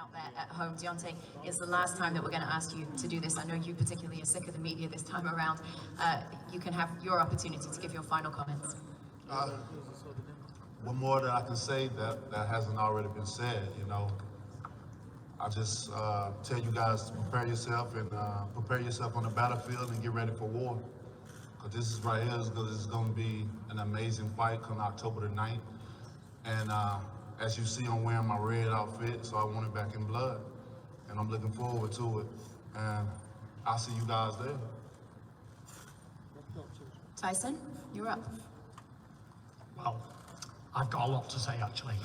out there at home. Deontay, it's the last time that we're going to ask you to do this. I know you particularly are sick of the media this time around. You can have your opportunity to give your final comments. What more that I can say that hasn't already been said, you know? I just tell you guys to prepare yourself and prepare yourself on the battlefield and get ready for war. Because this is right here, this is going to be an amazing fight come October the 9th. And as you see, I'm wearing my red outfit, so I want it back in blood. And I'm looking forward to it. And I'll see you guys there. Tyson, you're up. Well, I've got a lot to say, actually.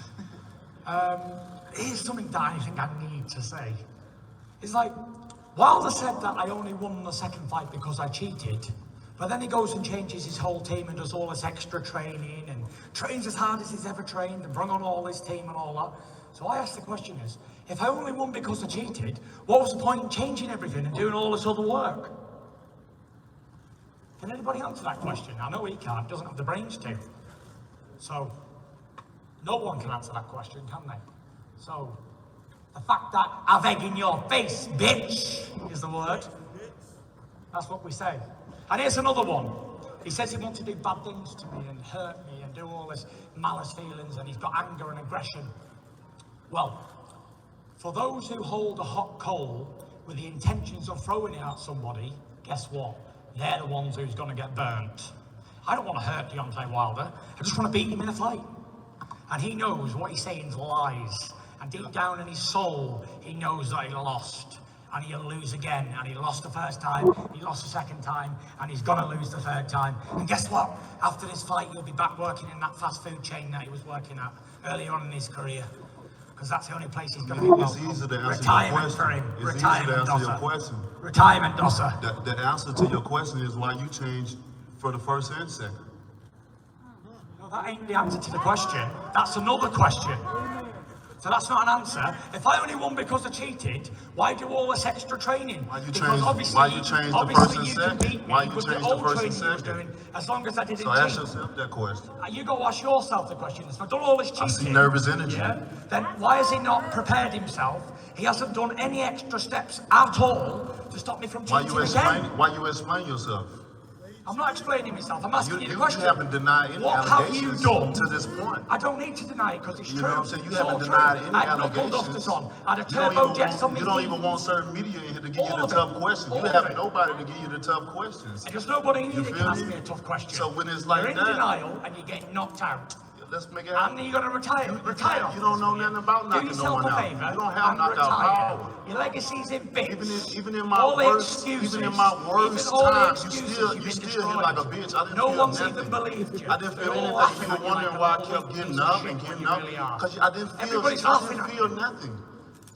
Here's something that I think I need to say. It's like, Wilder said that I only won the second fight because I cheated, but then he goes and changes his whole team and does all this extra training and trains as hard as he's ever trained and brought on all his team and all that. So I asked the question is, if I only won because I cheated, what was the point in changing everything and doing all this other work? Can anybody answer that question? I know he can't, doesn't have the brains to. So, no one can answer that question, can they? So, the fact that I've egg in your face, bitch, is the word. That's what we say. And here's another one. He says he wants to do bad things to me and hurt me and do all this malice feelings and he's got anger and aggression. Well, for those who hold a hot coal with the intentions of throwing it at somebody, guess what? They're the ones who's going to get burnt. I don't want to hurt Deontay Wilder. I just want to beat him in a fight. And he knows what he's saying is lies. And deep down in his soul, he knows that he lost. And he'll lose again. And he lost the first time, he lost the second time, and he's going to lose the third time. And guess what? After this fight, he'll be back working in that fast food chain that he was working at earlier on in his career. Because that's the only place he's going to be welcome. It's easy to answer Retirement your for question. him. It's Retirement, easy to answer your Dosser. question. Retirement, Dosser. The answer to your question is why you changed for the first and second. No, that ain't the answer to the question. That's another question. So that's not an answer. If I only won because I cheated, why do all this extra training? Why you Because change the first and second? Why you change the first and second? As long as I didn't So ask cheat. yourself that question. You go ask yourself the question. If I've done all this cheating, I see nervous energy. yeah, then why has he not prepared himself? He hasn't done any extra steps at all to stop me from cheating again. Why you explain yourself? I'm not explaining myself. I'm asking you the You question. haven't denied any What have you allegations done to this point. I don't need to deny it because it's You true. know what I'm saying? You It's haven't all denied true. any I had knuckle allegations. dusters on. I had a You don't turbo even jet want- on me. You don't even want certain media in here to give you All the of it. tough questions. All You of have it. nobody to give you the tough questions. There's nobody in You here that can feel ask me? me a tough question. So when it's like you're in that- denial and you're getting knocked out. Let's make it And happen. you're going to retire. Retire. You don't know nothing about Do knocking no yourself one a out. favour. You don't have and knockout retire. power. Your legacy's in bits. Even in my all the worst, excuses, even in my worst even all the times, you excuses, still you've hit been like a destroyed. bitch. I didn't No feel one's nothing. even believed you. I didn't feel They're all anything. laughing People at you wondering like why I a kept little getting piece up of and shit getting you up. really are. Because I didn't Everybody's feel laughing at nothing.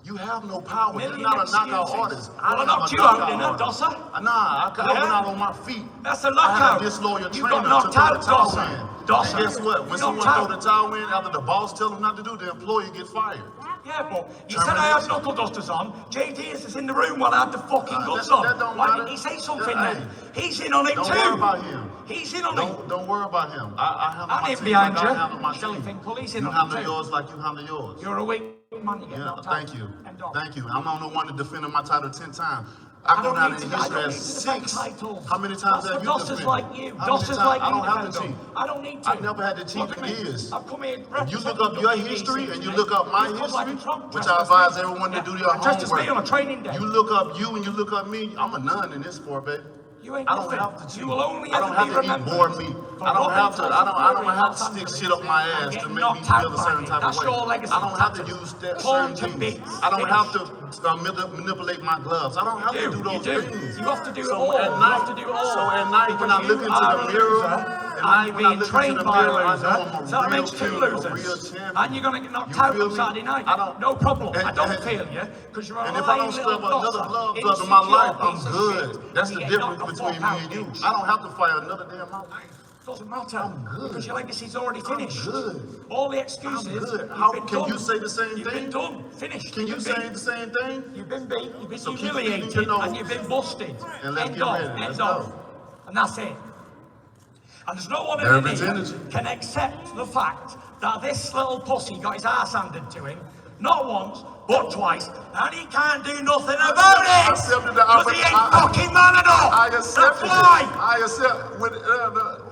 You have no power. Million You're not a knockout excuses. artist. Well, I I'm knocked a you out, knockout didn't I, artist. Dosser? Nah, I Yeah? went out on my feet. That's a I had knockout. a disloyal You trainer got to knocked throw out, the towel Dosser. in. Dosser. And guess what? When You someone knocked throw the out. towel in after the boss tell them not to do, the employee gets fired. Yeah, but you said I had knuckle dusters on. JD is in the room while I had the fucking guts on. that don't Why matter. didn't he say something Yeah, then? He's in on it Don't too. worry about him. He's in on it. Don't worry about him. I handle I'm my in team behind like you. I handle my Silly team. thing, police in You on handle it too. yours like you handle yours. You're a weak man, you get Yeah, knocked out. thank you. End of. Thank you. I'm the only one that defended my title 10 times. I've gone out in history as defend 6. titles. How many times That's have for you Dossers defended? like you. How many Dossers times? like I you don't have defend to cheat. them. I don't need to. I've never had to cheat Look in at me. years. I've come here If you look up your history and you look up my history, which I I advise everyone to do their Just as me on a homework. training day. You look up you and you look up me, I'm a nun in this sport, baby. You ain't I don't nothing. have to cheat. You will only I don't ever have be to eat remembered boar meat. for I don't what have to. Tyson I don't Fury have to Los stick Angeles shit up my and ass get to make me knocked feel out a by certain me. type That's of way. your legacy I don't have to tattoo. use that Torn certain to things. bits. I don't Finish. have to manipulate my gloves. I don't have to do those You things. You have to do it So all. at You night, have to do it all. so at night when I Because look you into are the a mirror, loser, at and night you're when I being look into trained the by a mirror, I loser, know I'm a so that real makes two king, a real losers. champion. And you're going to get knocked You out feel on me? Saturday night. I don't- No problem. I don't and- feel you, because you're a And if I lying don't little step another dosser, glove up in my insecure life, I'm piece of good. shit, That's and the you get difference knocked the between fuck me out, and you. bitch. I don't have to fight another damn mouth. Doesn't matter. I'm good. Because your legacy's already finished. good. All the excuses. I'm good. you've How been can done. you say the same You've thing? been done. Finished. Can you You've say been- the same thing? You've been beat, you've been So keep humiliated, speaking your and nose. you've been busted. And let's End get of, ready. end Let's of. go. And that's it. And there's no one in Nervous here energy. can accept the fact that this little pussy got his ass handed to him, not once, but twice, and he can't do nothing about it! I accepted the Because he ain't fucking man enough! I accepted That's why! it. I accept.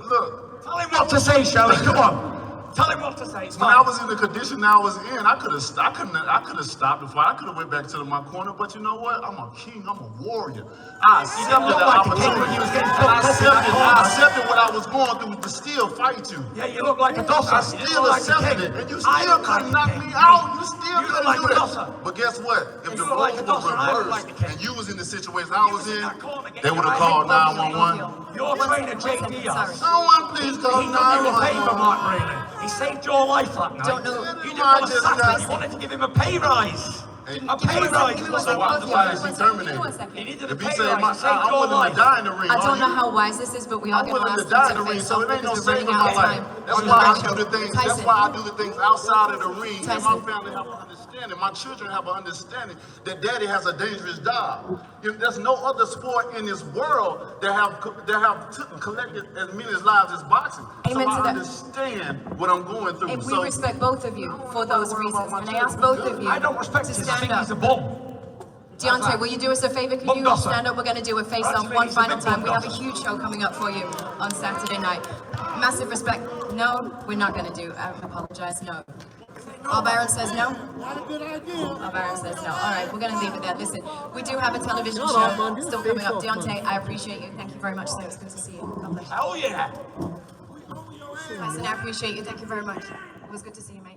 Look. Tell him what to say, Shelley, come on! Tell him what to say, it's When fine. I was in the condition I was in, I could have stopped the fight. I could have went back to my corner, but you know what? I'm a king. I'm a warrior. I accepted look the like a king opportunity. when you was getting I fucked up in that corner. accepted what I was going through to still fight you. Yeah, you look like a dosser. I You still look like a accepted king. it, and you I still look couldn't like a knock king. me out. You still You look couldn't like do a that. dosser. But guess what? If You the look like a roles were dosser. I look like a reversed king. and you was in the situation I was was in in, that corner they getting would have your called head 911. Your trainer, JP, Sorry. Someone please call he done you a favour, 911. Mark Breland. He saved your life that night. Don't know. You didn't want to sack him. You wanted to give him a pay rise. A pay rise. Give me one So second. why- Both of why you. is he Give me terminated? one second. He needed a If he pay say rise. He saved I'm your willing life. to die in the ring, I are don't know you? how wise this is, but we are I'm going to willing ask to die you in the to ring, face so off it ain't no because we're running saving out my of life. time. That's on why I the do the things. Tyson. That's why I do the things outside of the ring. And my Tyson. family have an understanding. My children have an understanding that Daddy has a dangerous job. There's no other sport in this world that have collected as many lives as boxing. Amen so to I that. understand what I'm going through. And we so respect both of you for those reasons. And I ask both of you I don't respect to him. I stand think up. he's a bum. Deontay, will you do us a favor? Can you Bum-dosser. stand up? We're going to do a face-off Actually, one he's a final big time. We have a bum-dosser. huge show coming up for you on Saturday night. Massive respect. No, we're not going to do. I apologize. No. Our Baron says no. Not a good idea. Our Baron says no. All right, we're going to leave it there. Listen, we do have a television show still coming up. Deontay, I appreciate you. Thank you very much, sir. It's good to see you. God bless you. Hell yeah. Tyson, I appreciate you. Thank you very much. It was good to see you, mate.